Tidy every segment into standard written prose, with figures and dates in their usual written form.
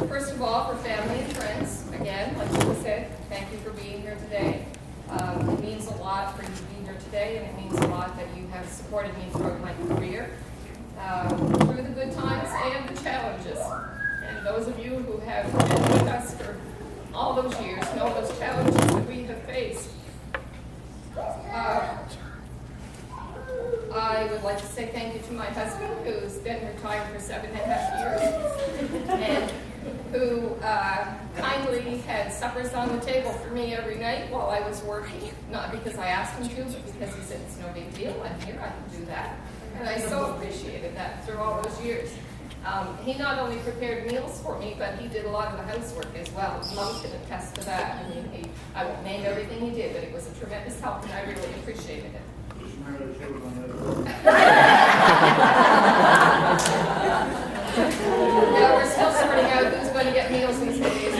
First of all, for family and friends, again, like you said, thank you for being here today. It means a lot for you to be here today, and it means a lot that you have supported me throughout my career, through the good times and the challenges. And those of you who have been with us for all those years know those challenges that we have faced. I would like to say thank you to my husband, who's been retired for 7.5 years, and who kindly had suppers on the table for me every night while I was working, not because I asked him to, but because he said it's no big deal, I'm here, I can do that. And I so appreciated that through all those years. He not only prepared meals for me, but he did a lot of the housework as well. Mom can attest to that. I mean, I won't name everything he did, but it was a tremendous help, and I really appreciated it. Yeah, we're still sorting out who's going to get meals these days.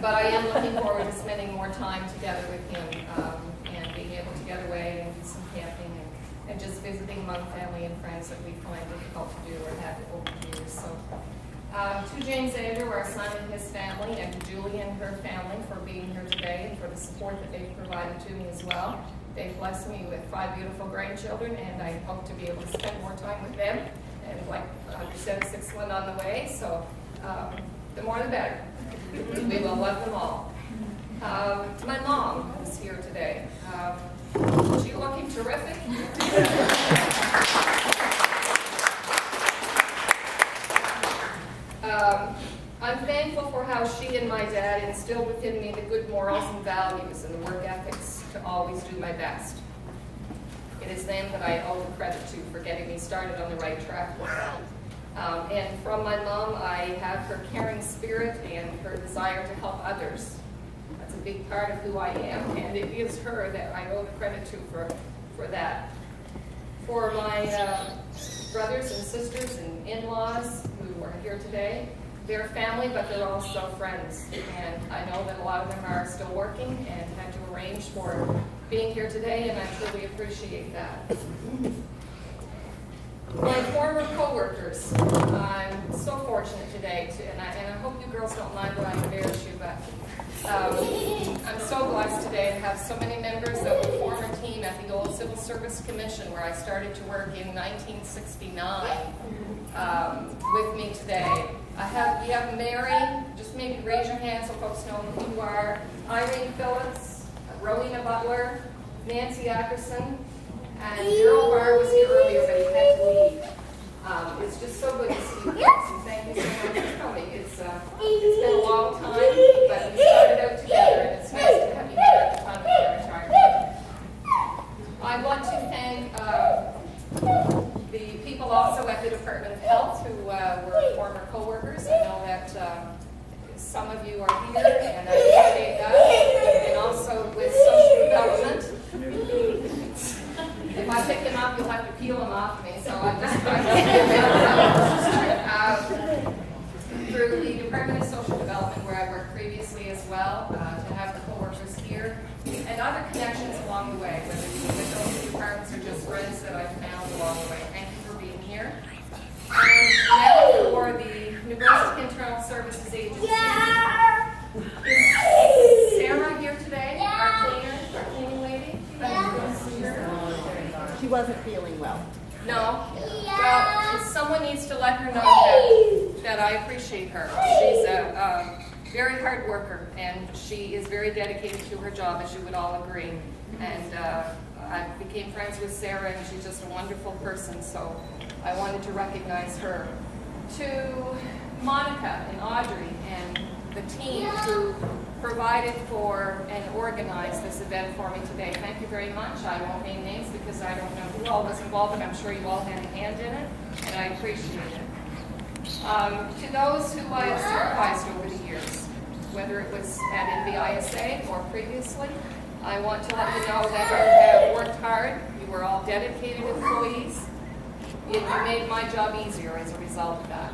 But I am looking forward to spending more time together with him and being able to get away and do some camping and just visiting among family and friends that we find difficult to do or have over the years. So, to James Andrew, our son and his family, and to Julie and her family for being here today and for the support that they've provided to me as well. They've blessed me with 5 beautiful grandchildren, and I hope to be able to spend more time with them. And like you said, a 6th one on the way, so the more the better. We will love them all. My mom is here today. She's looking terrific. I'm thankful for how she and my dad instilled within me the good morals and values and the work ethics to always do my best. It is them that I owe the credit to for getting me started on the right track. And from my mom, I have her caring spirit and her desire to help others. That's a big part of who I am, and it is her that I owe the credit to for that. For my brothers and sisters and in-laws who are here today, they're family, but they're also friends. And I know that a lot of them are still working and had to arrange for being here today, and I truly appreciate that. My former co-workers, I'm so fortunate today, and I hope you girls don't mind that I embarrass you, but I'm so blessed today to have so many members of the former team at the old Civil Service Commission, where I started to work in 1969, with me today. We have Mary, just maybe raise your hand so folks know who you are, Irene Phillips, Rowena Butler, Nancy Ackerson, and Gerald Barr was here earlier, but he had to leave. It's just so good to see you guys, and thank you so much for coming. It's been a long time, but we started out together, and it's nice to have you here at the time of your retirement. I want to thank the people also at the Department of Health who were former co-workers. I know that some of you are here, and I appreciate that. And also with social development. If I pick him up, you'll have to peel him off me, so I'm just trying to through the Department of Social Development, where I worked previously as well, to have the co-workers here, and other connections along the way, whether it's with those departments or just friends that I've found along the way. Thank you for being here. And now for the New Brunswick Internal Services Agency. Is Sarah here today? Our cleaner, our cleaning lady? She wasn't feeling well. No? Well, someone needs to let her know that I appreciate her. She's a very hard worker, and she is very dedicated to her job, as you would all agree. And I became friends with Sarah, and she's just a wonderful person, so I wanted to recognize her. To Monica and Audrey and the team who provided for and organized this event for me today, thank you very much. I won't name names because I don't know who all was involved, but I'm sure you all had a hand in it, and I appreciate it. To those who I have supervised over the years, whether it was at NVISA or previously, I want to let you know that you have worked hard. You were all dedicated employees. You made my job easier as a result of that.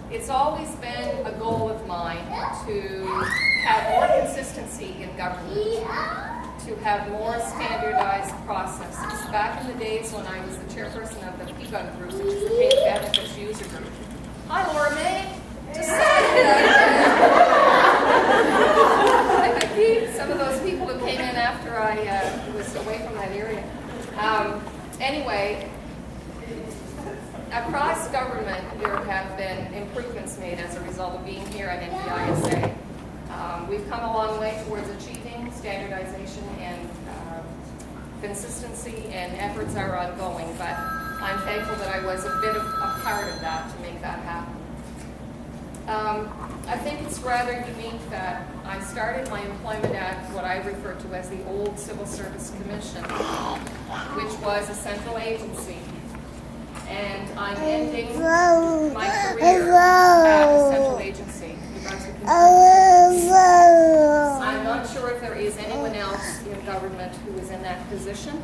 It's always been a goal of mine to have more consistency in government, to have more standardized processes. Back in the days when I was the chairperson of the PBUG group, which is the Paid Benefits User Group. Hi, Laura May. Some of those people who came in after I was away from that area. Anyway, across government, there have been improvements made as a result of being here at NDISA. We've come a long way towards achieving standardization and consistency, and efforts are ongoing, but I'm thankful that I was a bit of a part of that to make that happen. I think it's rather unique that I started my employment at what I refer to as the old Civil Service Commission, which was a central agency, and I'm ending my career at a central agency. I'm not sure if there is anyone else in government who is in that position.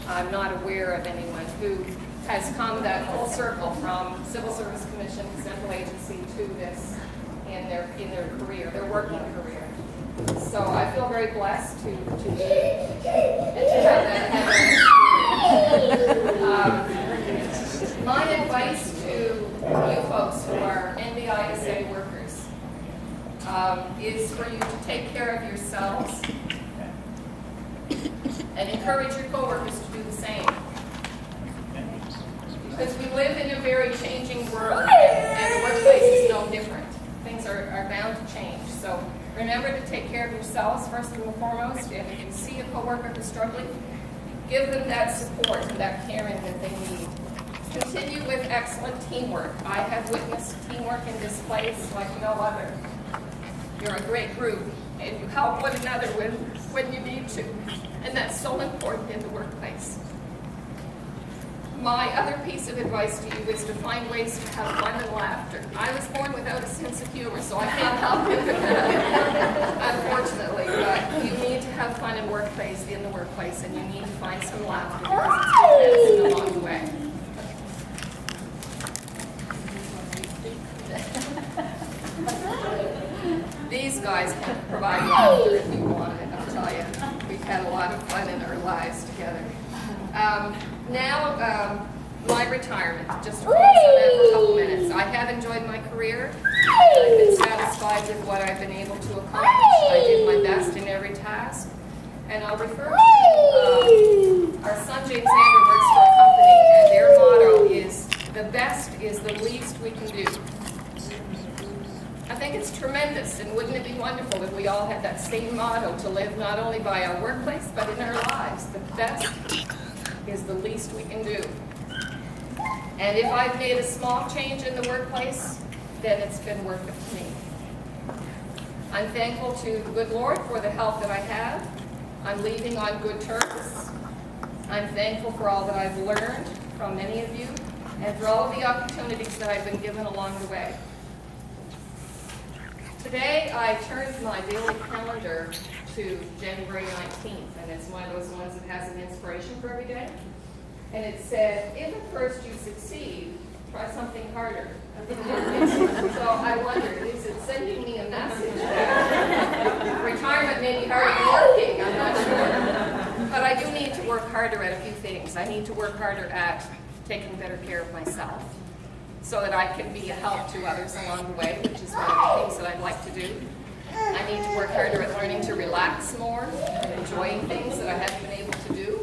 I'm not aware of anyone who has come that full circle from Civil Service Commission, central agency, to this in their career, their working career. So I feel very blessed to have that experience. My advice to you folks who are NDISA workers is for you to take care of yourselves and encourage your coworkers to do the same. Because we live in a very changing world, and the workplace is no different. Things are bound to change. So remember to take care of yourselves first and foremost, and if you see a coworker who's struggling, give them that support and that caring that they need. Continue with excellent teamwork. I have witnessed teamwork in this place like no other. You're a great group, and you help one another when you need to, and that's so important in the workplace. My other piece of advice to you is to find ways to have fun and laughter. I was born without a sense of humor, so I can't help you with that, unfortunately. But you need to have fun in the workplace, and you need to find some laughter because it's good medicine along the way. These guys can provide laughter if you want it, I'll tell you. We've had a lot of fun in our lives together. Now, my retirement, just to focus on that for a couple minutes. I have enjoyed my career. I've been satisfied with what I've been able to accomplish. I did my best in every task. And I'll refer to our son James Andrew works for a company, and their motto is, the best is the least we can do. I think it's tremendous, and wouldn't it be wonderful if we all had that same motto to live not only by our workplace, but in our lives. The best is the least we can do. And if I've made a small change in the workplace, then it's been worth it to me. I'm thankful to the good Lord for the health that I have. I'm leaving on good terms. I'm thankful for all that I've learned from many of you, and for all of the opportunities that I've been given along the way. Today, I turned my daily calendar to January 19th, and it's one of those ones that has an inspiration for every day. And it said, if at first you succeed, try something harder. So I wondered, is it sending me a message that retirement may be harder than working? I'm not sure. But I do need to work harder at a few things. I need to work harder at taking better care of myself, so that I can be a help to others along the way, which is one of the things that I'd like to do. I need to work harder at learning to relax more and enjoying things that I haven't been able to do.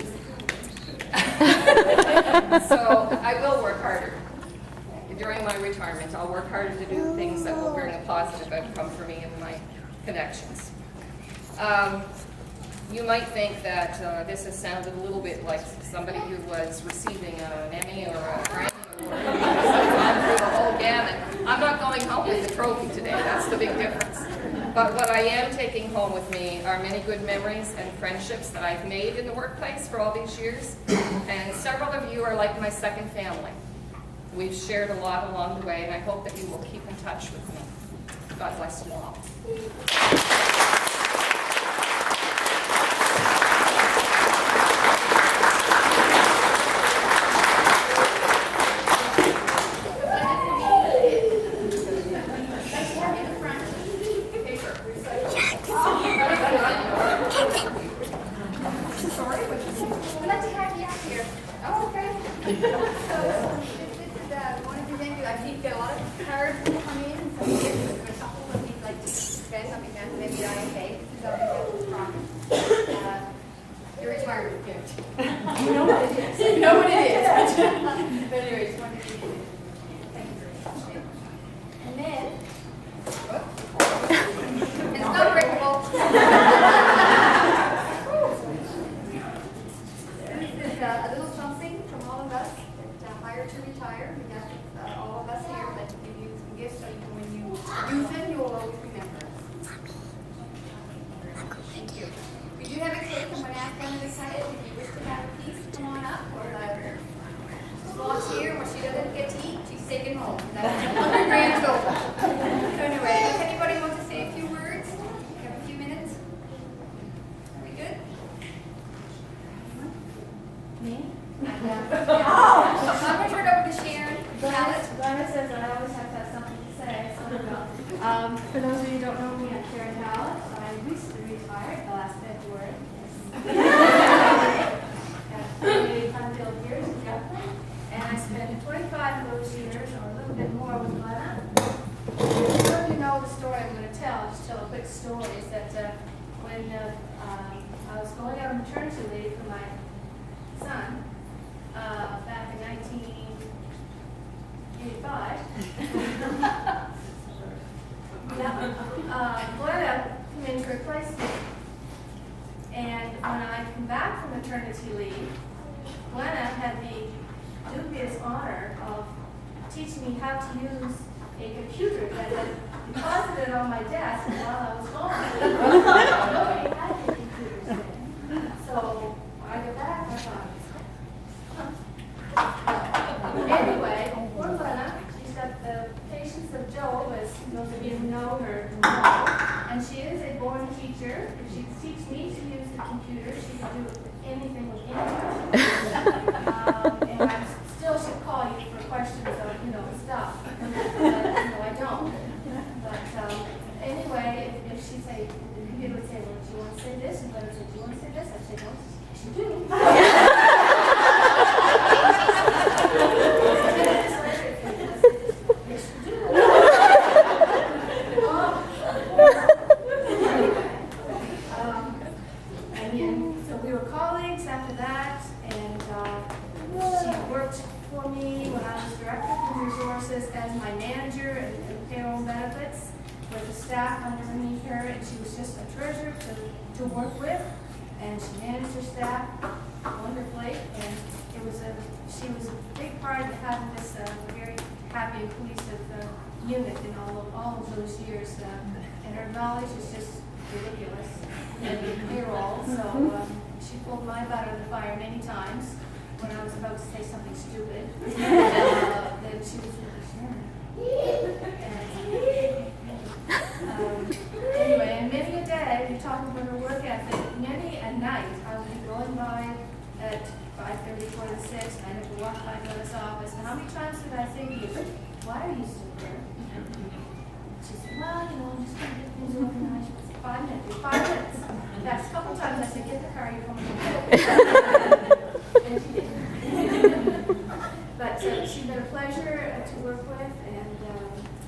So I will work harder. During my retirement, I'll work harder to do things that will bring a positive outcome for me and my connections. You might think that this has sounded a little bit like somebody who was receiving an Emmy or a Grammy. Through the whole gamut. I'm not going home with the trophy today, that's the big difference. But what I am taking home with me are many good memories and friendships that I've made in the workplace for all these years. And several of you are like my second family. We've shared a lot along the way, and I hope that you will keep in touch with me. God bless you all. One of the things I see get a lot of cards come in, so there's a couple of these like to spend something that maybe I pay. This is our profit. Your retirement gift. You know what it is. You know what it is. But anyways, one of these. Thank you very much. And then, it's not breakable. This is a little something from all of us that hire to retire. We have all of us here that give you some gifts so you can, when you use them, you will always remember us. Thank you. We do have a cake. I'm going to ask Glenna to cut it. If you wish to have a piece, come on up. Or Sloth's here, where she doesn't get to eat, she's taken home. That's 100 grams over. Anyway, does anybody want to say a few words? We have a few minutes. Are we good? Me? I'm going to turn it over to Sharon. Glenna says that I always have to have something to say. So, for those of you who don't know me, I'm Sharon Howlett. I recently retired last February. After 5 years in Dublin. And I spent 25 of those years, or a little bit more, with Glenna. Some of you know the story I'm going to tell. I'll just tell a quick story. Is that when I was going out on maternity leave for my son, back in 1985, Glenna came in to replace me. And when I come back from maternity leave, Glenna had the dubious honor of teaching me how to use a computer that had deposited on my desk while I was gone. Nobody had any computers then. So when I got back, I thought, anyway, poor Glenna, she's got the patience of Job, as those of you who know her know. And she is a born teacher. If she could teach me to use the computer, she could do anything with anything. And I still should call you for questions of, stuff. But, I don't. But anyway, if she say, the computer would say, well, do you want to say this? And Glenna would say, do you want to say this? I'd say, no, yes, you do. Yes, you do. So we were colleagues after that, and she worked for me when I was director of human resources as my manager and payroll benefits with the staff underneath her, and she was just a treasure to work with, and she managed her staff wonderfully, and she was a big part of having this very happy and cohesive unit in all of those years, and her knowledge is just ridiculous in payroll, so she pulled my butt out of the fire many times when I was about to say something stupid. Then she was really sure. Anyway, and many a day, we talked about her work ethic. Many a night, I would be going by at 5:30, 4:06, and I had to walk by Glenna's office. And how many times did I say to you, why are you still here? She said, well, I'm just going to get things organized. 5 minutes. 5 minutes. That's a couple times I said, get the car, you're coming home. And she did. But she's been a pleasure to work with, and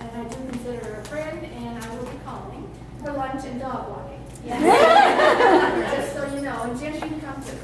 I do consider her a friend, and I will be calling for lunch and dog walking. Yes. Just so you know, and Jim, you can come too.